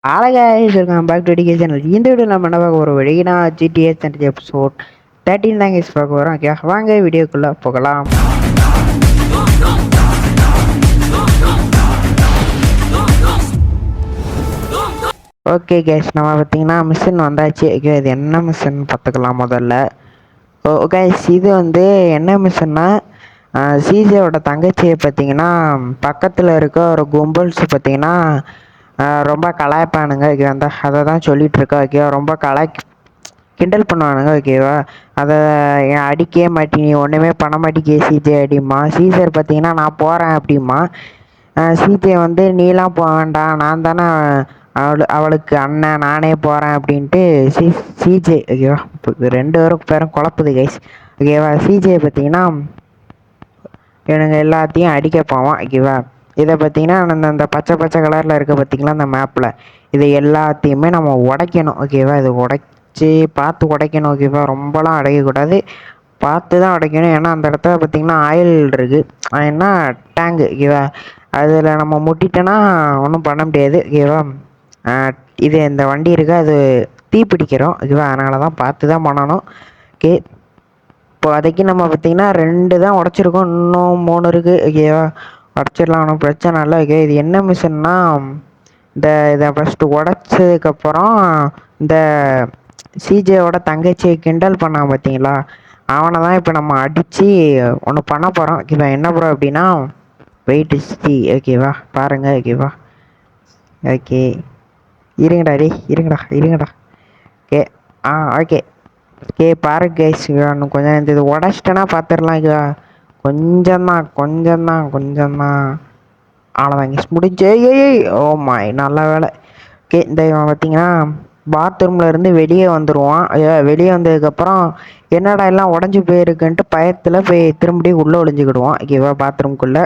guys, welcome back to DK channel. இந்த video நம்ம என்ன பார்க்க போகிறோம் வெளியினா GTA சென்டர் எபிசோட் 13 தான் guys பார்க்க போகிறோம். ஓகே வாங்க வீடியோக்குள்ளே போகலாம். ஓகே கேஸ் நம்ம பார்த்தீங்கன்னா மிஷின் வந்தாச்சு. ஓகே இது என்ன மிஷின் பார்த்துக்கலாம் முதல்ல. கேஸ் இது வந்து என்ன மிஷின்னா சிஜேவோட தங்கச்சியை பார்த்தீங்கன்னா பக்கத்தில் இருக்க ஒரு கும்பல்ஸ் பார்த்தீங்கன்னா ரொம்ப கலாய்ப்பானுங்க. ஓகே அந்த அதை தான் சொல்லிகிட்ருக்கா. ஓகேவா ரொம்ப கிண்டல் பண்ணுவானுங்க. ஓகேவா அதை அடிக்கவே மாட்டி நீ ஒன்றுமே பண்ண மாட்டேங்க சிஜே அடிமா. சீசர் பார்த்தீங்கன்னா நான் போகிறேன் அப்படிமா. சிஜே வந்து நீலாம் போக வேண்டாம், நான் தானே அவளுக்கு அண்ணன், நானே போகிறேன் அப்படின்ட்டு சிஜே ஓகேவா ரெண்டு பேரும் குழப்புது கைஸ். ஓகேவா சிஜே பார்த்தீங்கன்னா இவனுங்க எல்லாத்தையும் அடிக்க போவான். ஓகேவா இதை பார்த்தீங்கன்னா அந்த பச்சை பச்சை கலரில் இருக்க பார்த்தீங்களா அந்த மேப்பில் இதை எல்லாத்தையுமே நம்ம உடைக்கணும். ஓகேவா இது உடைச்சி பார்த்து உடைக்கணும். ஓகேவா ரொம்பலாம் அடைக்கக்கூடாது, பார்த்து தான் உடைக்கணும். ஏன்னா அந்த இடத்துல பார்த்தீங்கன்னா ஆயில் இருக்குது, ஏன்னா டேங்கு. ஓகேவா அதில் நம்ம முட்டிட்டோன்னா ஒன்றும் பண்ண முடியாது. ஓகேவா இது இந்த வண்டி இருக்குது அது தீப்பிடிக்கிறோம். ஓகேவா அதனால தான் பார்த்து தான் பண்ணணும். ஓகே இப்போதைக்கு நம்ம பார்த்திங்கன்னா 2 தான் உடச்சிருக்கோம், இன்னும் 3 இருக்குது. ஓகேவா உடச்சிடலாம், ஒன்றும் பிரச்சனை இல்லை. ஓகே இது என்ன மிஷின்னா இதை ஃபஸ்ட்டு உடச்சதுக்கப்புறம் இந்த சிஜேவோட தங்கச்சியை கிண்டல் பண்ணான் பார்த்தீங்களா, அவனை தான் இப்போ நம்ம அடித்து ஒன்று பண்ண போகிறோம். ஓகேவா என்ன போகிறோம் அப்படின்னா வெயிட் சி. ஓகேவா பாருங்கள். ஓகேவா ஓகே இருங்கடா இருங்கடா. ஓகே ஓகே ஓகே பாருங்க கைஸ், இன்னும் கொஞ்சம் இது உடச்சிட்டேன்னா பார்த்துடலாம். ஓகேவா கொஞ்சம்தான் அவ்வளோதான் கைஸ் முடிஞ்சு. ஏய் ஓ மை நல்ல வேலை. ஓகே இந்த இவன் பார்த்தீங்கன்னா பாத்ரூமில் இருந்து வெளியே வந்துடுவான். வெளியே வந்ததுக்கப்புறம் என்னடா எல்லாம் உடஞ்சி போயிருக்குன்ட்டு பயத்தில் போய் திரும்பியும் உள்ளே ஒளிஞ்சிக்கிடுவான். ஓகேவா பாத்ரூம்குள்ளே.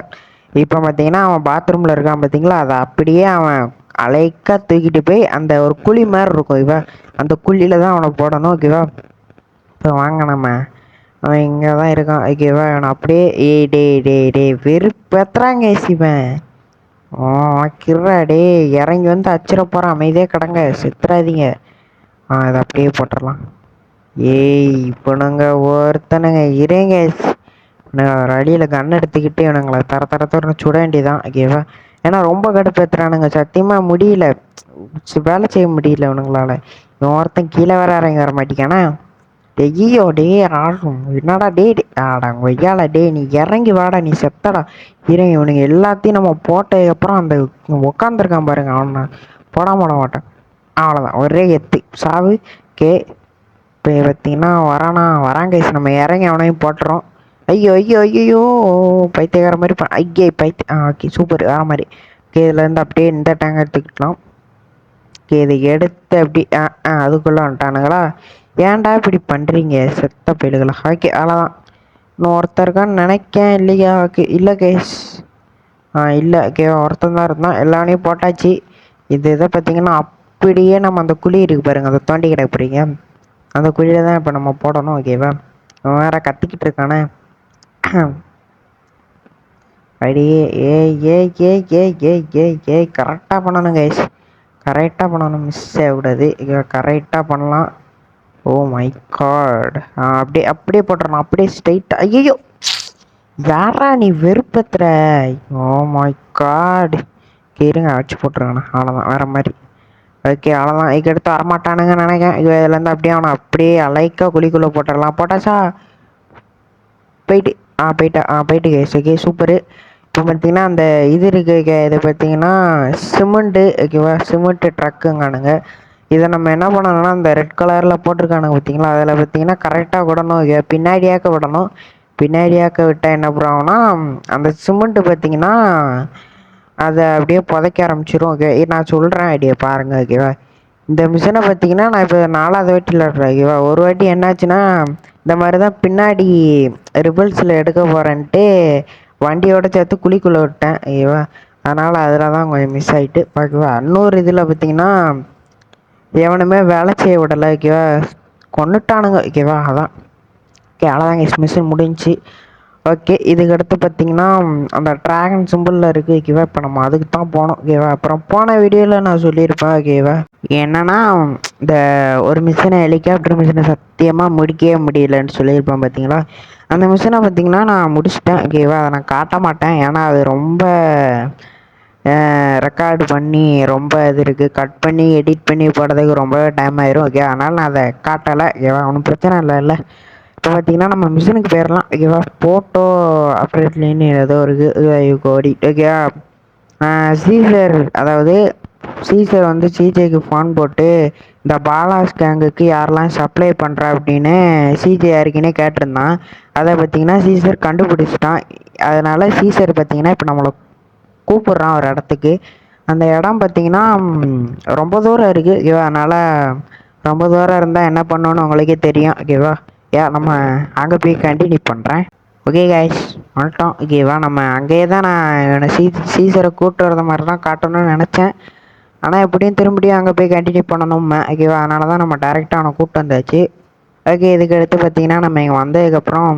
இப்போ பார்த்தீங்கன்னா அவன் பாத்ரூமில் இருக்கான் பார்த்தீங்களா, அதை அப்படியே அவன் அலைக்காக தூக்கிட்டு போய் அந்த ஒரு குழி மாதிரி இருக்கும். ஓகேவா அந்த குழியில் தான் அவனை போடணும். ஓகேவா இப்போ வாங்க நம்ம அவன் இங்கே தான் இருக்கான். ஓகேவா அவனை அப்படியே டே வெறுப்பேத்துறாங்க சிவன். கிர்றா டே இறங்கி வந்து அச்சிட போகிறான். அமைதியாக கிடங்க, செத்துறாதீங்க. இதை அப்படியே போட்டுடலாம். இப்போ நாங்கள் ஒருத்தனுங்க இருங்க ஒரு அடியில் கண் எடுத்துக்கிட்டு இவனுங்களை தரத்தோடு சுட வேண்டியதான். ஓகேவா ஏன்னா ரொம்ப கடுப்பேற்றுறானுங்க, சத்தியமாக முடியல, வேலை செய்ய முடியல இவனுங்களால. இவன் ஒருத்தன் கீழே வர இறங்கி வர மாட்டேங்கானா. டெய்யோ டே ஆடும் என்னடா டே ஆடா கொய்யால டே நீ இறங்கி வாடா, நீ செத்தடா. இறங்கி இவனுங்க எல்லாத்தையும் நம்ம போட்டதுக்கப்புறம் அந்த உட்காந்துருக்கான் பாருங்க, அவனை போட மாட்டேன். அவ்வளோதான் ஒரே எத்து சாவு. கே இப்போ பார்த்தீங்கன்னா வராங்க நம்ம இறங்கி அவனையும் போட்டுறோம். ஐயோ பைத்தியக்கார மாதிரி ஓகே சூப்பர் வேற மாதிரி. ஓகே இதுலேருந்து அப்படியே இந்த டேங்க் எடுத்துக்கிட்டலாம். ஓகே இதை எடுத்து அப்படி அதுக்குள்ளே வந்துட்டானுங்களா. ஏன்டா இப்படி பண்ணுறீங்க செத்த பயிலுகளா. ஓகே அவ்வளோதான். இன்னும் ஒருத்தருக்கான்னு நினைக்கேன் இல்லையா. ஓகே இல்லை கேஸ் இல்லை. ஓகே ஒருத்தன் தான் இருந்தான், எல்லானையும் போட்டாச்சு. இதை பார்த்தீங்கன்னா அப்படியே நம்ம அந்த குழி இருக்குது பாருங்கள், அதை தோண்டி கிடக்க போகிறீங்க, அந்த குழியில் தான் இப்போ நம்ம போடணும். ஓகேவா அவன் வேற கத்திக்கிட்டு இருக்கானே. அடியே ஏய் கரெக்டாக பண்ணணும் கைஸ், கரெக்டாக பண்ணணும், மிஸ் ஆகக்கூடாது. கரெக்டாக பண்ணலாம். ஓ மை காட் அப்படியே போட்டுறணும், அப்படியே ஸ்ட்ரைட்டாக. ஐயோ யாரா நீ வெறுப்பத்துற. ஓ மை காட் இருங்க அடிச்சு போட்டுருங்கண்ணா. அவ்வளோதான் வேறு மாதிரி. ஓகே அவ்வளோதான். இதுக்கு எடுத்து வரமாட்டானுங்க நினைக்கிறேன். இதுலேருந்து அப்படியே அவனை அப்படியே அலைக்காக குழிக்குள்ளே போட்டுடலாம். போட்டாச்சா போயிட்டு கேஸ். Okay super. இப்போ பார்த்தீங்கன்னா அந்த இது இருக்கு, இதை பார்த்தீங்கன்னா சிமெண்ட்டு. ஓகேவா சிமெண்ட்டு ட்ரக்குங்கானுங்க. இதை நம்ம என்ன பண்ணணும்னா அந்த ரெட் கலரில் போட்டிருக்கானுங்க பார்த்தீங்களா, அதில் பார்த்தீங்கன்னா கரெக்டாக விடணும். பின்னாடியாக்க விடணும். பின்னாடியாக்க விட்டால் என்ன பண்ணுவாங்கன்னா அந்த சிமெண்ட்டு பார்த்தீங்கன்னா அதை அப்படியே புதைக்க ஆரம்பிச்சிடும். ஓகே நான் சொல்கிறேன் ஐடியா பாருங்கள். ஓகேவா இந்த மிஷினை பார்த்தீங்கன்னா நான் இப்போ 4வது வாட்டி விளாட்றேன். ஓகேவா ஒரு வாட்டி என்னாச்சுன்னா இந்த மாதிரி தான் பின்னாடி ரிபல்ஸில் எடுக்க போகிறேன்ட்டு வண்டியோட சேர்த்து குழிக்குள்ளே விட்டேன். ஓகேவா அதனால் அதில் தான் கொஞ்சம் மிஸ் ஆகிட்டு. ஓகேவா இன்னொரு இதில் பார்த்தீங்கன்னா எவனுமே வேலை செய்ய விடலை. ஓகேவா கொண்டுட்டானுங்க. ஓகேவா அதான். ஓகே அவ்வளோதாங்க மிஷின் முடிஞ்சு. ஓகே, இதுக்கடுத்து பார்த்தீங்கன்னா அந்த ட்ராகன் சிம்பிளில் இருக்குது ஓகேவா. இப்போ நம்ம அதுக்கு தான் போனோம் ஓகேவா. அப்புறம் போன வீடியோவில் நான் சொல்லியிருப்பேன் ஓகேவா. என்னன்னா இந்த ஒரு மிஷினை ஹெலிகாப்டர் மிஷினை சத்தியமாக முடிக்கவே முடியலன்னு சொல்லியிருப்பேன் பார்த்தீங்களா. அந்த மிஷினை பார்த்தீங்கன்னா நான் முடிச்சிட்டேன் ஓகேவா. அதை நான் காட்ட மாட்டேன், ஏன்னா அது ரொம்ப ரெக்கார்டு பண்ணி ரொம்ப இது இருக்குது, கட் பண்ணி எடிட் பண்ணி போடுறதுக்கு ரொம்ப டைம் ஆயிரும் ஓகே. அதனால் நான் அதை காட்டலை ஓகேவா. ஒன்றும் பிரச்சனை இல்லை. இப்போ பார்த்தீங்கன்னா நம்ம மிஷினுக்கு போயிடலாம் ஓகேவா. ஃபோட்டோ அப்டேட்லேன்னு ஏதோ இருக்குது கோடி ஓகேவா. சீசர், அதாவது சீசர் வந்து சிஜேக்கு ஃபோன் போட்டு இந்த பாலாஸ் கேங்குக்கு யாரெல்லாம் சப்ளை பண்ணுறா அப்படின்னு சிஜே யாருக்குன்னே கேட்டிருந்தான். அதை பார்த்தீங்கன்னா சீசர் கண்டுபிடிச்சிட்டான். அதனால் சீசர் பார்த்தீங்கன்னா இப்போ நம்மளை கூப்பிட்றான் ஒரு இடத்துக்கு. அந்த இடம் பார்த்தீங்கன்னா ரொம்ப தூரம் இருக்குது ஓகேவா. அதனால் ரொம்ப தூரம் இருந்தால் என்ன பண்ணணும்னு உங்களுக்கே தெரியும் ஓகேவா. நம்ம அங்கே போய் கண்டினியூ பண்ணுறேன். ஓகே கைஸ், வந்துட்டோம் ஓகேவா. நம்ம அங்கேயே தான் நான் சீசரை கூப்பிட்டு வரத மாதிரி தான் காட்டணும்னு நினச்சேன். ஆனால் எப்படியும் திரும்பியும் அங்கே போய் கண்டினியூ பண்ணணும் ஓகேவா. அதனால தான் நம்ம டேரெக்டாக அவனை கூப்பிட்டு வந்தாச்சு ஓகே. இதுக்கு அடுத்து பார்த்தீங்கன்னா நம்ம இங்கே வந்ததுக்கப்புறம்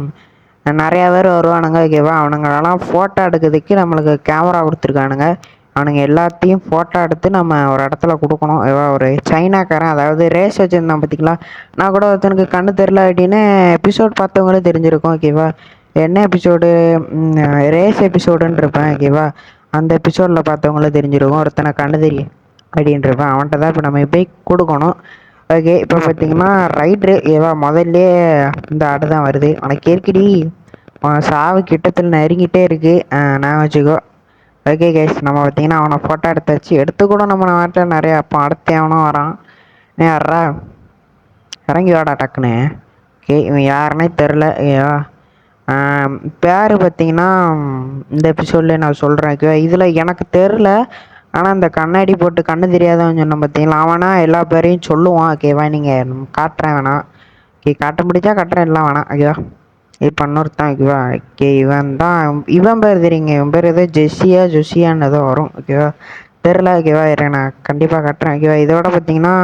நிறையா பேர் வருவானுங்க ஓகேவா. அவனுங்களெல்லாம் ஃபோட்டோ எடுக்கிறதுக்கு நம்மளுக்கு கேமரா கொடுத்துருக்கானுங்க. அவனுங்க எல்லாத்தையும் ஃபோட்டோ எடுத்து நம்ம ஒரு இடத்துல கொடுக்கணும் ஓகேவா. ஒரு சைனாக்காரன், அதாவது ரேஸ் வச்சுருந்தான் பார்த்திங்களா. நான் கூட ஒருத்தனுக்கு கண்ணு தெரில அப்படின்னு எபிசோட் பார்த்தவங்களே தெரிஞ்சிருக்கும் ஓகேவா. என்ன எபிசோடு, ரேஸ் எபிசோடுன்னு இருப்பேன் ஓகேவா. அந்த எபிசோடில் பார்த்தவங்களே தெரிஞ்சிருக்கும் ஒருத்தனை கண்ணு தெரியும் அப்படின்றப்பேன். அவன்கிட்ட தான் இப்போ நம்ம போய் கொடுக்கணும் ஓகே. இப்போ பார்த்தீங்கன்னா ரைட்ரு ஏவா முதல்ல இந்த ஆடு தான் வருது. உனக்கு ஏற்கடி சாவு கிட்டத்தில் நெருங்கிட்டே இருக்குது நான் வச்சுக்கோ ஓகே கைஸ். நம்ம பார்த்தீங்கன்னா அவனை ஃபோட்டோ எடுத்து கூட நம்ம நாட்டில் நிறையா அப்போ அடுத்து அவனும் வரான். யாரா இறங்கி வாடா டக்குன்னு. ஓகே, இவன் யாருன்னே தெரில ஏவா. பேர் பார்த்தீங்கன்னா இந்த எபிசோட்லேயே நான் சொல்கிறேன் ஓகேவா. இதில் எனக்கு தெரில, ஆனால் இந்த கண்ணாடி போட்டு கண்ணு தெரியாதவன் சொன்ன பார்த்தீங்களா, அவனா எல்லா பேரையும் சொல்லுவான் ஓகேவா. நீங்கள் காட்டுறேன் வேணாம் ஓகே, காட்ட முடிச்சா காட்டுறேன், எல்லாம் வேணாம் ஓகேவா. இப்போ இன்னொருத்தான் ஓகேவா. ஓகே, இவன் பேர் தெரியுங்க. இவன் பேர் ஏதோ ஜொசியான்னு ஏதோ வரும் ஓகேவா. தெரில ஓகேவா. நான் கண்டிப்பாக காட்டுறேன் ஓகேவா. இதோட பார்த்தீங்கன்னா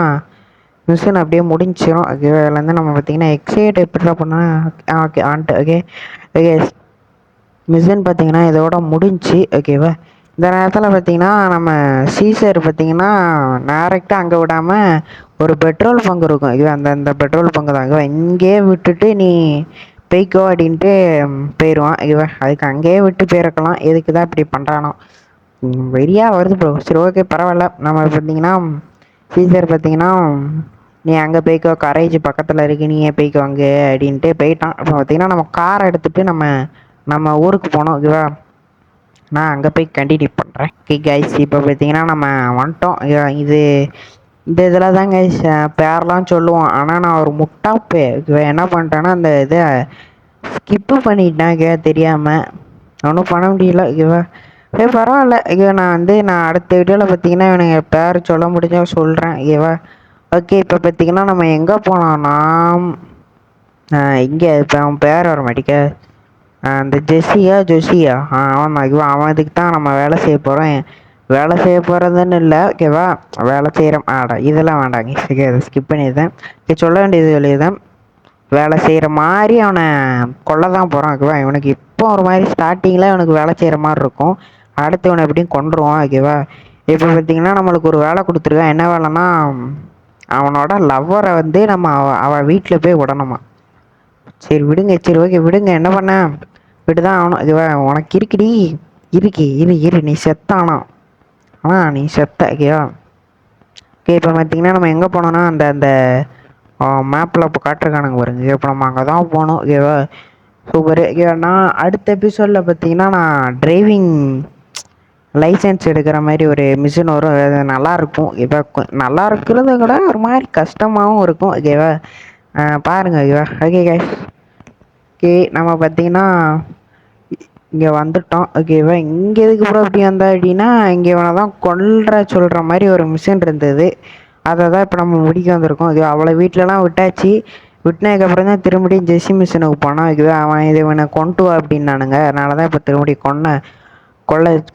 மிஷின் அப்படியே முடிஞ்சிடும் ஓகேவா. இதுலேருந்து நம்ம பார்த்தீங்கன்னா எக்ஸைட் எப்படிலாம் பண்ணால் okay and okay okay. Machine பார்த்தீங்கன்னா இதோட முடிஞ்சு ஓகேவா. இந்த நேரத்தில் பார்த்தீங்கன்னா நம்ம சீசர் பார்த்தீங்கன்னா டேரெக்டாக அங்கே விடாமல் ஒரு பெட்ரோல் பங்கு இருக்கும் ஓகேவா. அந்த பெட்ரோல் பங்கு தான் ஓகேவா. இங்கேயே விட்டுட்டு நீ போய்க்கோ அப்படின்ட்டு போயிடுவான் ஓகேவா. அதுக்கு அங்கேயே விட்டு போயிருக்கலாம், எதுக்கு தான் இப்படி பண்ணுறானோ வெறியாக வருது ப்ரோ. சரி ஓகே பரவாயில்ல. நம்ம பார்த்தீங்கன்னா சீசர் பார்த்தீங்கன்னா நீ அங்கே போய்க்கோ, கரேஜ் பக்கத்தில் இருக்கு, நீ ஏன் போய்க்கோ அங்கே அப்படின்ட்டு போயிட்டான். இப்போ பார்த்தீங்கன்னா நம்ம காரை எடுத்துகிட்டு நம்ம ஊருக்கு போனோம் ஓகேவா. நான் அங்கே போய் கண்டினியூ பண்ணுறேன் ஓகே கைஸ். இப்போ பார்த்தீங்கன்னா நம்ம வந்துட்டோம். இந்த இதில் தான் கைஸ் பேர்லாம் சொல்லுவோம், ஆனால் நான் ஒரு முட்டாப்பே என்ன பண்ணிட்டேன்னா அந்த இதை ஸ்கிப்பு பண்ணிட்டேன் ஓகேவா தெரியாமல். ஒன்றும் பண்ண முடியல ஓகேவா. பரவாயில்ல ஓகேவா. நான் அடுத்த வீடியோவில் பார்த்தீங்கன்னா எனக்கு பேர் சொல்ல முடிஞ்சா சொல்கிறேன் ஓகேவா. ஓகே, இப்போ பார்த்தீங்கன்னா நம்ம எங்கே போனோம்னா இங்கே இப்போ அவன் பேர் வர மாட்டேங்க, அந்த ஜொசியா அவன் தான் ஓகேவா. அவன் இதுக்கு தான் நம்ம வேலை செய்ய போகிறோம். வேலை செய்ய போகிறதுன்னு இல்லை ஓகேவா. வேலை செய்கிறோம் இதெல்லாம் வேண்டாங்க ஓகே, அதை ஸ்கிப் பண்ணிடுறேன் ஓகே. சொல்ல வேண்டியது வெளியதான். வேலை செய்கிற மாதிரி அவனை கொல்ல தான் போகிறான் ஓகேவா. இவனுக்கு இப்போ ஒரு மாதிரி ஸ்டார்டிங்கில் இவனுக்கு வேலை செய்கிற மாதிரி இருக்கும், அடுத்து இவனை எப்படியும் கொண்டுருவான் ஓகேவா. இப்போ பார்த்தீங்கன்னா நம்மளுக்கு ஒரு வேலை கொடுத்துருக்கான். என்ன வேலைன்னா அவனோட லவ்வரை வந்து நம்ம அவள் வீட்டில் போய் விடணுமா. சரி விடுங்க, சரி ஓகே விடுங்க, என்ன பண்ண விட்டுதான் ஆகணும் ஓகேவா. உனக்கு இருக்குடி இரு நீ செத்தானா நீ செத்த ஓகேவா. ஓகே, இப்போ பார்த்தீங்கன்னா நம்ம எங்கே போனோம்னா அந்த மேப்பில் இப்போ காட்டுருக்கானுங்க பாருங்க. இப்போ நம்ம அங்கே தான் போகணும் ஓகேவா. சூப்பர் ஓகேவா. நான் அடுத்த எபிசோடில் பார்த்தீங்கன்னா நான் டிரைவிங் லைசன்ஸ் எடுக்கிற மாதிரி ஒரு மிஷின் வரும், அது நல்லாயிருக்கும் இப்போ. நல்லா இருக்கிறத கூட ஒரு மாதிரி கஷ்டமாகவும் இருக்கும் ஓகேவா. பாருங்கள் ஓகேவா. ஓகே கைஸ், ஓகே நம்ம பார்த்தீங்கன்னா இங்கே வந்துட்டோம் ஓகேவா. இங்கே எதுக்கு அப்புறம் அப்படி வந்தா அப்படின்னா இங்கே இவனை தான் சொல்கிற மாதிரி ஒரு மிஷின் இருந்தது, அதை தான் இப்போ நம்ம முடிக்க வந்திருக்கோம் ஓகே. அவளை வீட்டிலலாம் விட்டாச்சு. விட்டினதுக்கப்புறம் தான் திரும்பியும் ஜெஸ்ஸி மிஷினுக்கு போனான் ஓகேவா. அவன் இவனை கொண்டு வா அப்படின்னானுங்க. அதனால தான் இப்போ திரும்பியும்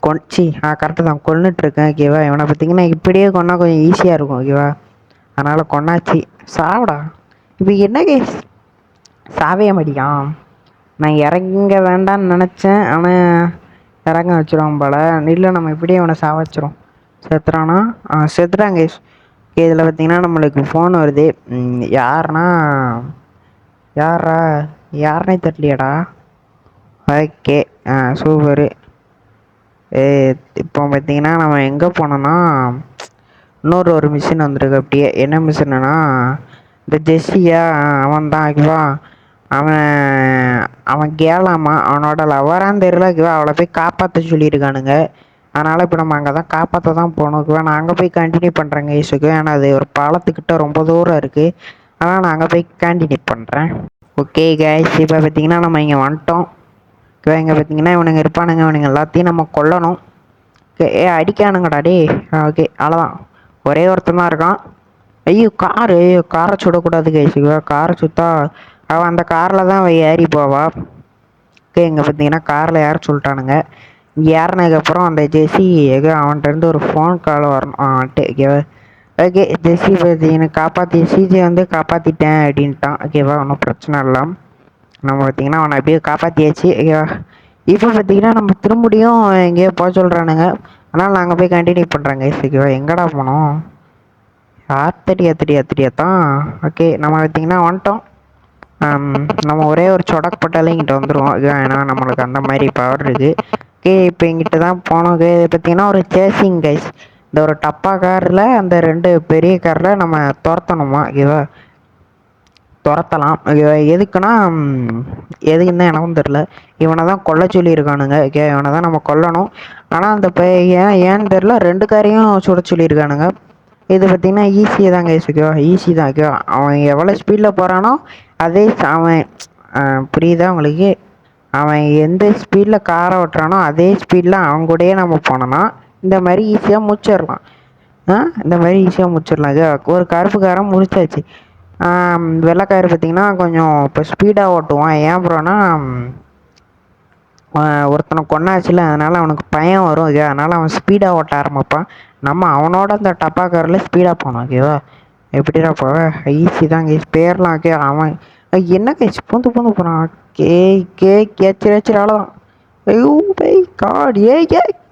கொன்னுச்சு கரெக்டு தான் கொன்னுட்ருக்கேன் ஓகேவா. இவனை பார்த்தீங்கன்னா இப்படியே கொன்னா கொஞ்சம் ஈஸியாக இருக்கும் ஓகேவா. அதனால் கொன்னாச்சு. சாவடா. இப்போ என்ன கேஸ் சாவே மாட்டிக்கான். நான் இறங்க வேண்டாம்னு நினச்சேன், ஆனால் இறங்க வச்சிருவான் போல. இல்லை நம்ம இப்படியே அவனை சாவச்சிரும். செத்துறானா? செத்துட்டாங்க. இதில் பார்த்தீங்கன்னா நம்மளுக்கு ஃபோன் வருது. யாருன்னா யாரா யாருனே தெரியலையாடா. Okay, super. இப்போ பார்த்தீங்கன்னா நம்ம எங்கே போனோம்னா ஒரு மிஷின் வந்திருக்கு. அப்படியே என்ன மிஷின்னா இந்த ஜெஸ்ஸியா அவன் தான் ஆகுவா. அவன் அவன் கேளாமா, அவனோட லவரான்னு தெரியல. அவளை போய் காப்பாற்ற சொல்லியிருக்கானுங்க. அதனால் இப்போ நம்ம அங்கே தான் காப்பாற்ற தான் போகணும். நான் அங்கே போய் கண்டினியூ பண்ணுறேங்க ஈஸுக்கு. ஏன்னா அது ஒரு பாலத்துக்கிட்ட ரொம்ப தூரம் இருக்குது. ஆனால் நான் அங்கே போய் கண்டினியூ பண்ணுறேன். ஓகே கைஸ், இப்போ பார்த்தீங்கன்னா நம்ம இங்கே வந்துட்டோம். இங்கே பார்த்தீங்கன்னா இவனுங்க இருப்பானுங்க. இவனுங்க எல்லாத்தையும் நம்ம கொல்லணும். அடிக்கானுங்கடா டே. ஓகே, அவ்வளோதான். ஒரே ஒருத்தன் தான் இருக்கான். ஐயோ காரை சுடக்கூடாது கைஸுக்கு. காரை சுத்தா அவன் அந்த காரில் தான் அவன் ஏறி போவா. ஓகே, இங்கே பார்த்தீங்கன்னா காரில் ஏற சொல்லிட்டானுங்க. இங்கே ஏறினதுக்கப்புறம் அந்த ஜெஸ்ஸி அவன்கிட்டருந்து ஒரு ஃபோன் கால் வரணும். ஓகே, ஜெஸ்ஸி பார்த்தீங்கன்னா காப்பாற்றி சிஜே வந்து காப்பாற்றிட்டேன் அப்படின்ட்டான். ஓகேவா, ஒன்றும் பிரச்சனை இல்லை. நம்ம பார்த்தீங்கன்னா அவனை அப்படியே காப்பாற்றியாச்சு. ஓகேவா, இப்போ பார்த்தீங்கன்னா நம்ம திரும்பியும் எங்கேயோ போக சொல்கிறானுங்க. ஆனால் நாங்கள் போய் கண்டினியூ பண்ணுறாங்க. ஓகேவா, எங்கடா போனோம்? தெரியா தான். ஓகே, நம்ம பார்த்தீங்கன்னா வந்துட்டோம். நம்ம ஒரே ஒரு சொடக்கு போட்டாலே இங்கிட்ட வந்துடுவோம். ஏன்னா நம்மளுக்கு அந்த மாதிரி பவர் இருக்குது. ஓகே, இப்போ இங்கிட்ட தான் போனோம். இது பார்த்தீங்கன்னா ஒரு சேசிங் கைஸ். இந்த ஒரு டப்பா காரில் அந்த 2 பெரிய காரில் நம்ம துரத்தணுமா? ஓகேவா, துரத்தலாம். எதுக்குன்னா எதுக்குன்னு தான் எனக்கும் தெரில. இவனை தான் கொல்ல சொல்லியிருக்கானுங்க. ஓகே, இவனை தான் நம்ம கொல்லணும். ஆனால் அந்த ஏன்னு தெரில 2 காரையும் சுட சொல்லியிருக்கானுங்க. இது பார்த்திங்கன்னா ஈஸியாக தாங்க ஓகேவா, ஈஸி தான். ஓகேவா, அவன் எவ்வளோ ஸ்பீடில் போகிறானோ அதே அவன் புரியுதா உங்களுக்கு? அவன் எந்த ஸ்பீடில் காரை ஓட்டுறானோ அதே ஸ்பீடில் அவன் கூடயே நம்ம போனோன்னா இந்த மாதிரி ஈஸியாக முடிச்சிடலாம். இந்த மாதிரி ஈஸியாக முடிச்சிடலாம். ஒரு கருப்பு காரம் முடிச்சாச்சு. வெள்ளைக்காரு பார்த்திங்கன்னா கொஞ்சம் இப்போ ஸ்பீடாக ஓட்டுவான். ஏன் ப்ரோனா ஒருத்தனை கொண்டாச்சுல, அதனால் அவனுக்கு பயம் வரும். ஓகே, அதனால் அவன் ஸ்பீடாக ஓட்ட ஆரம்பிப்பான். நம்ம அவனோட அந்த டப்பா காரில் ஸ்பீடாக போனோம். ஓகேவா, எப்படிடா போவேன்? ஈஸி தான் கேஸ், பேர்லாம். ஓகே, அவன் என்ன கேஸ் பூந்து போகிறான். கேச்சிராச்சிரு அவ்வளோதான். ஐயோ மை காட்,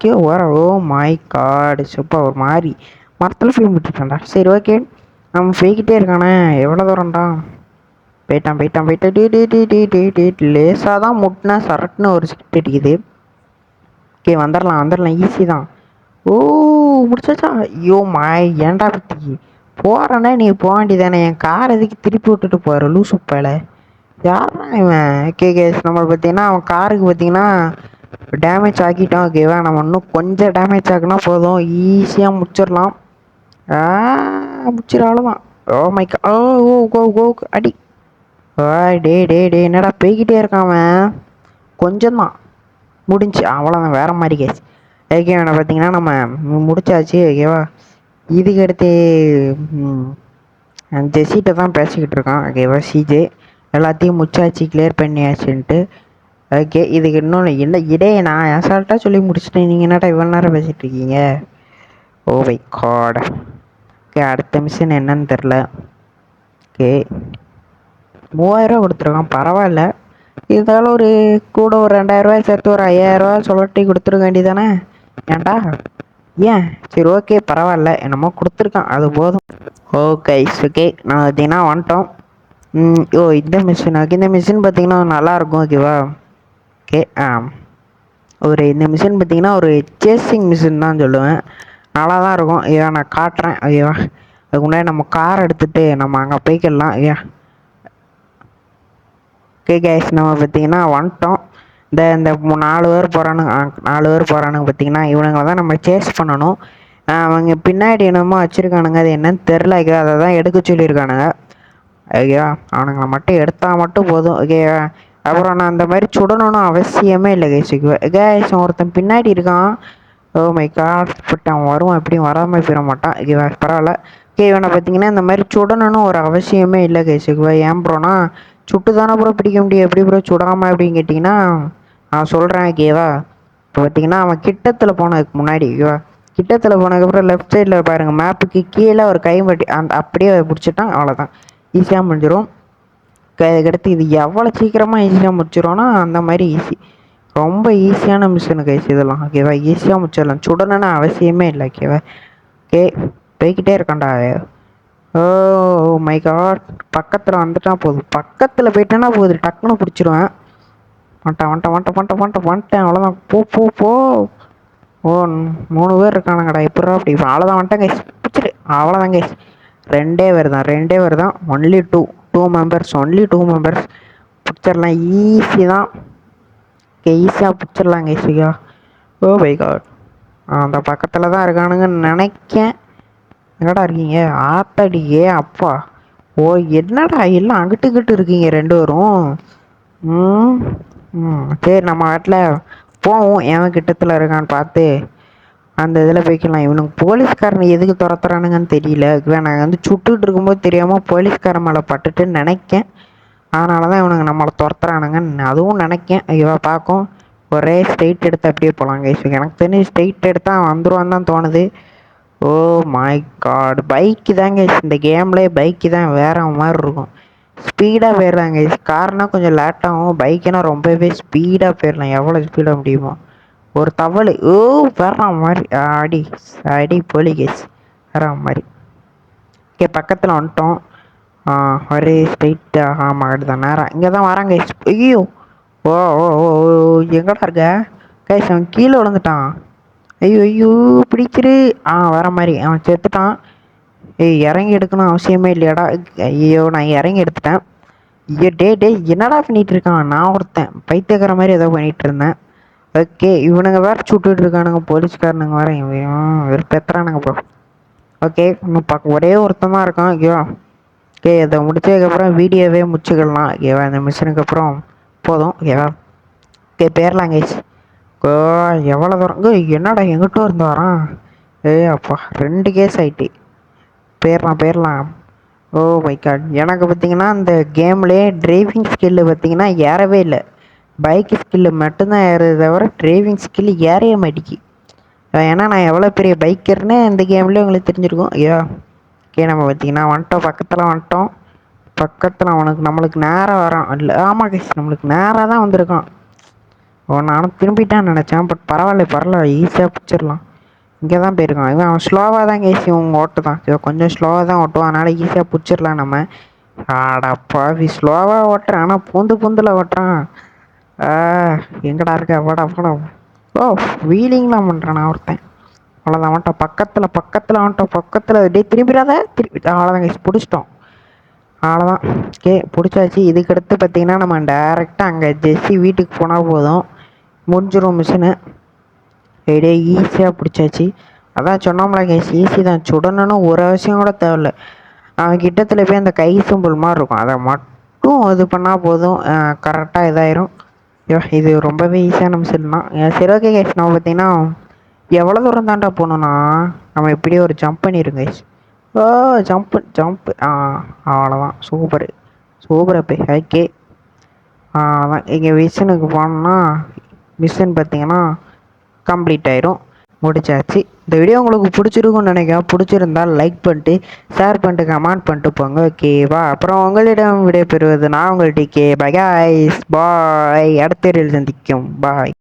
கே வர. Oh my god, super. ஒரு மாதிரி மரத்தில் போய் முட்டிட்டான்டா. சரி, ஓகே, நம்ம போய்கிட்டே இருக்கானே. எவ்வளோ தூரம்டா? போயிட்டான். லேசாக தான் முட்டினா சரட்டுன்னு ஒரு ஸ்கிட் அடிக்குது. ஓகே, வந்துடலாம். ஈஸி தான். ஓ, முடிச்சாச்சா? ஐயோ மாய், ஏன்டா பற்றி போகிறேன்னே நீ போக வேண்டியதானே. என் கார் எதுக்கு திருப்பி விட்டுட்டு போகிற லூசு பேல? யாரா இவன்? ஓகே கேஸ், நம்ம பார்த்தீங்கன்னா அவன் காருக்கு பார்த்தீங்கன்னா டேமேஜ் ஆக்கிட்டோம். ஓகேவா, நம்ம இன்னும் கொஞ்சம் டேமேஜ் ஆக்குனா போதும், ஈஸியாக முடிச்சிடலாம். முடிச்சிடாலும். ஓ மை கா. ஓ அடி. டே என்னடா போய்கிட்டே இருக்கான் அவன். கொஞ்சம்தான் முடிஞ்சு, அவ்வளோதான். வேறு மாதிரி கேஸ். ஓகே, அவனை பார்த்தீங்கன்னா நம்ம முடிச்சாச்சு. ஓகேவா, இதுக்கு அடுத்து ஜெஸ்ஸிட்ட தான் பேசிக்கிட்டு இருக்கான். ஓகேவா, சிஜே எல்லாத்தையும் முச்சாச்சு, கிளியர் பண்ணியாச்சுன்ட்டு. ஓகே, இதுக்கு இன்னொன்று என்ன இடே நான் அசால்ட்டாக சொல்லி முடிச்சிட்டேன். நீங்கள் என்னடா இவ்வளோ நேரம் பேசிகிட்டு இருக்கீங்க? Oh my God. ஓகே, அடுத்த மிஷன் என்னன்னு தெரில. ஓகே, 3000 கொடுத்துருக்கான், பரவாயில்ல. இருந்தாலும் ஒரு கூட ஒரு 2000 சேர்த்து ஒரு 5000 சொல்லட்டி கொடுத்துருக்க வேண்டியதானே? ஏன்டா ஏன்? சரி, ஓகே, பரவாயில்ல, என்னமோ கொடுத்துருக்கான், அது போதும். ஓகே நான் பார்த்தீங்கன்னா வந்துட்டோம். இந்த மிஷின். ஓகே, இந்த மிஷின் பார்த்தீங்கன்னா நல்லாயிருக்கும். ஓகேவா, ஓகே, இந்த மிஷின் பார்த்தீங்கன்னா ஒரு சேசிங் மிஷின் தான் சொல்லுவேன். நல்லா தான் இருக்கும். ஐயா, நான் காட்டுறேன். ஐயா, அதுக்கு முன்னாடி நம்ம கார் எடுத்துகிட்டு நம்ம அங்கே போய்க்கலாம். ஐயா, ஓகே கேஸ், நம்ம பார்த்தீங்கன்னா வந்துட்டோம். இந்த 4 பேர் போகிறானுங்க பார்த்தீங்கன்னா இவனுங்களை தான் நம்ம சேஸ் பண்ணணும். அவங்க பின்னாடி என்னமோ வச்சுருக்கானுங்க, அது என்னன்னு தெரில. அதை தான் எடுக்க சொல்லியிருக்கானுங்க. ஐயா, அவனுங்களை மட்டும் எடுத்தால் மட்டும் போதும். ஓகே, அப்புறம் நான் அந்த மாதிரி சுடணும்னு அவசியமே இல்லை கேஸ். ஒருத்தன் பின்னாடி இருக்கான். ஓ மை காட், பட் அவன் வருவான், எப்படியும் வராமல் போயிட மாட்டான். ஓகேவா, பரவாயில்ல. ஓகே, இவனை பார்த்தீங்கன்னா இந்த மாதிரி சுடணும்னு ஒரு அவசியமே இல்லை கேஸுக்குவா. ஏன் ப்ரோனா சுட்டு தானே ப்ரோ பிடிக்க முடியும், எப்படி ப்ரோ சுடாமல் அப்படின்னு கேட்டிங்கன்னா நான் சொல்கிறேன். ஓகேவா, இப்போ பார்த்தீங்கன்னா அவன் கிட்டத்தில் போனதுக்கு முன்னாடி, ஓகேவா, கிட்டத்தில் போனதுக்கப்புறம் லெஃப்ட் சைடில் பாருங்கள், மேப்புக்கு கீழே ஒரு கைமட்டி அந்த அப்படியே பிடிச்சிட்டான். அவ்வளோதான், ஈஸியாக முடிஞ்சிடும். அதுக்கடுத்து இது எவ்வளோ சீக்கிரமாக ஈஸியாக முடிச்சிடும்னா அந்த மாதிரி ஈஸி. ரொம்ப ஈஸியான மிஷினு கைஸ் இதெல்லாம். ஓகேவா, ஈஸியாக முடிச்சிடலாம், சுடணும்னு அவசியமே இல்லை. ஓகேவா, ஓகே போய்கிட்டே இருக்கான்டா. ஓ மை காட், பக்கத்தில் வந்துட்டான் போதும், பக்கத்தில் போயிட்டேன்னா போகுது, டக்குன்னு பிடிச்சிருவேன். வந்துட்டேன் வந்துட்டேன் வந்துட்டேன் வந்துட்டேன் வந்துட்டேன் வந்துட்டேன் அவ்வளோதான். போ போ போ. ஓ 3 பேர் இருக்கானுங்கடா, எப்படா அப்படி அவ்வளோதான் வந்துட்டேன் கைஸ், பிடிச்சிரு அவ்வளோதான் கைஸ். 2 பேர் தான், 2 பேர் தான், ஒன்லி 2 மெம்பர்ஸ், ஒன்லி 2 மெம்பர்ஸ். பிடிச்சிடலாம், ஈஸி தான். ஓகே ஈஸியாக பிடிச்சிடலாம் கைஸியா. ஓ மை காட், அந்த பக்கத்தில் தான் இருக்கானுங்கன்னு நினைக்கேன். எங்கடா இருக்கீங்க? ஆத்தடியே அப்பா. ஓ என்னடா எல்லாம் அங்கிட்டுக்கிட்டு இருக்கீங்க 2 பேரும். ம் ம் சரி, நம்ம வீட்டில் போவோம், எவன் கிட்டத்தில் இருக்கான்னு பார்த்து அந்த இதில் போய்க்கலாம். இவனுக்கு போலீஸ்காரன் எதுக்கு துரத்துறானுங்கன்னு தெரியல. நாங்கள் வந்து சுட்டுக்கிட்டு இருக்கும்போது தெரியாமல் போலீஸ்காரன் மேலே பட்டுட்டுன்னு நினைக்கேன். அதனால தான் இவனுங்க நம்மளை துரத்துறானுங்கன்னு அதுவும் நினைக்கேன். ஐயோ பார்க்கும், ஒரே ஸ்ட்ரெயிட் எடுத்து அப்படியே போகலாம் கைஸ். எனக்கு தெரிஞ்சு ஸ்ட்ரெயிட் எடுத்தால் வந்துடுவான்னு தான் தோணுது. ஓ மை காட், பைக்கு தாங்க இந்த கேம்லேயே, பைக்கு தான் வேற மாதிரி இருக்கும், ஸ்பீடாக போயிடலாங்க. கார்னா கொஞ்சம் லேட்டாகும், பைக்குனா ரொம்பவே ஸ்பீடாக போயிடலாம், எவ்வளோ ஸ்பீடாக முடியுமோ. ஒரு தவளை ஓ வேற மாதிரி அடி அடி போலி கேஸ் வேற மாதிரி. ஓகே பக்கத்தில் வந்துட்டோம். ஒரே ஸ்ட்ரெயிட்டாக ஆமாம் அப்படிதான், நேரம் இங்கே தான் வராங்க. ஐயோ ஓ ஓ ஓ எங்கடா இருக்க கைஸ்? அவன் கீழே விழுந்துட்டான். ஐயோ ஐயோ பிடிச்சிரு. வர மாதிரி அவன் செத்துட்டான். ஏய் இறங்கி எடுக்கணும் அவசியமே இல்லையாடா. ஐயோ நான் இறங்கி எடுத்துட்டேன். ஐயோ டே என்னடா பண்ணிகிட்டு இருக்கான்? நான் ஒருத்தன் பைத்தியக்கார மாதிரி ஏதோ பண்ணிகிட்டு இருந்தேன். ஓகே இவனுங்க வேறு சுட்டுட்டு இருக்கானுங்க, போலீஸ்காரனுங்க வேறு வெறுப்பேத்துறானுங்க ப்ரோ. ஓகே இன்னும் ஒரே ஒருத்தன் தான் இருக்கான். ஓகேவா, ஓகே இதை முடிச்சதுக்கப்புறம் வீடியோவே முடிச்சுக்கலாம். ஓகேவா, இந்த மிஷினுக்கு அப்புறம் போதும். ஓகேவா, ஓகே பேரலாம் கைஸ். ஓ எவ்வளோ தூரம் என்னடா எங்கிட்ட இருந்து வரான்? அப்பா 2 கேஸ் ஆகிட்டு. போயிடலாம். ஓ மை காட், எனக்கு பார்த்தீங்கன்னா இந்த கேம்லேயே டிரைவிங் ஸ்கில்லு பார்த்தீங்கன்னா ஏறவே இல்லை. பைக்கு ஸ்கில்லு மட்டும்தான் ஏறுது தவிர டிரைவிங் ஸ்கில்லு ஏறைய மாட்டேங்கி. ஏன்னா நான் எவ்வளோ பெரிய பைக்கர்னு இந்த கேம்லேயே உங்களுக்கு தெரிஞ்சிருக்கும். ஐயா ஓகே நம்ம பார்த்தீங்கன்னா வந்துட்டோம், பக்கத்தில் வந்துட்டோம். பக்கத்தில் நம்மளுக்கு நேராக வரான். இல்லை ஆமாம் கைஸ், நம்மளுக்கு நேராக தான் வந்திருக்கான். நானும் திரும்பிட்டான்னு நினச்சேன், பட் பரவாயில்ல ஈஸியாக பிடிச்சிடலாம். இங்கே தான் போயிருக்கான் இவன். அவன் ஸ்லோவாக தான் கேசி உங்கள் ஓட்டு தான், கொஞ்சம் ஸ்லோவாக தான் ஓட்டுவான், அதனால் ஈஸியாக பிடிச்சிடலாம் நம்ம. ஆடாப்பாவி ஸ்லோவாக ஓட்டுறான், ஆனால் பூந்தில் ஓட்டுறான். எங்கடா இருக்க? வாடா. ஓ வீலிங்லாம் பண்ணுறான் நான் ஒருத்தன். அவ்வளோதான் வந்துட்டோம், பக்கத்தில் வந்துட்டோம், பக்கத்தில் டே திரும்பிடாத அவ்வளோதான் கேசி பிடிச்சிட்டோம். அவ்வளோதான் ஓகே பிடிச்சாச்சு. இதுக்கடுத்து பார்த்தீங்கன்னா நம்ம டேரெக்டாக அங்கே ஜெஸ்ஸி வீட்டுக்கு போனால் போதும், முடிஞ்சிடும் மிஷினு. ஐடியா ஈஸியாக பிடிச்சாச்சு. அதான் சொன்னோம்ல கேஸ், ஈஸி தான், சுடணுன்னு ஒரு அவசியம் கூட தேவையில்ல. அவன் கிட்டத்தில் போய் அந்த கை சிம்பிள் மாதிரி இருக்கும், அதை மட்டும் இது பண்ணால் போதும், கரெக்டாக இதாயிரும். இது ரொம்பவே ஈஸியான மிஷின் தான். சரி ஓகே கேஸ், நம்ம பார்த்தீங்கன்னா எவ்வளோ தூரம் தாண்டா போகணுன்னா நம்ம இப்படியே ஒரு ஜம்ப் பண்ணிடுங்க கேஸ். ஓ ஜம்ப்பு அவ்வளோதான், சூப்பர் அப்போ. ஓகே அதான் இங்கே மிஷினுக்கு போனோம்னா மிஷின் பார்த்தீங்கன்னா கம்ப்ளீட் ஆயிரும், முடிச்சாச்சு. இந்த வீடியோ உங்களுக்கு பிடிச்சிருக்குன்னு நினைக்கிறேன். பிடிச்சிருந்தால் லைக் பண்ணிட்டு ஷேர் பண்ணிட்டு கமெண்ட் பண்ணிட்டு போங்க. ஓகேவா, அப்புறம் உங்களிடம் விடைபெறுவது நான் உங்கள் டிகே. பை கைஸ், பாய். அடுத்த வீடியோவில் சந்திக்கும். பாய்.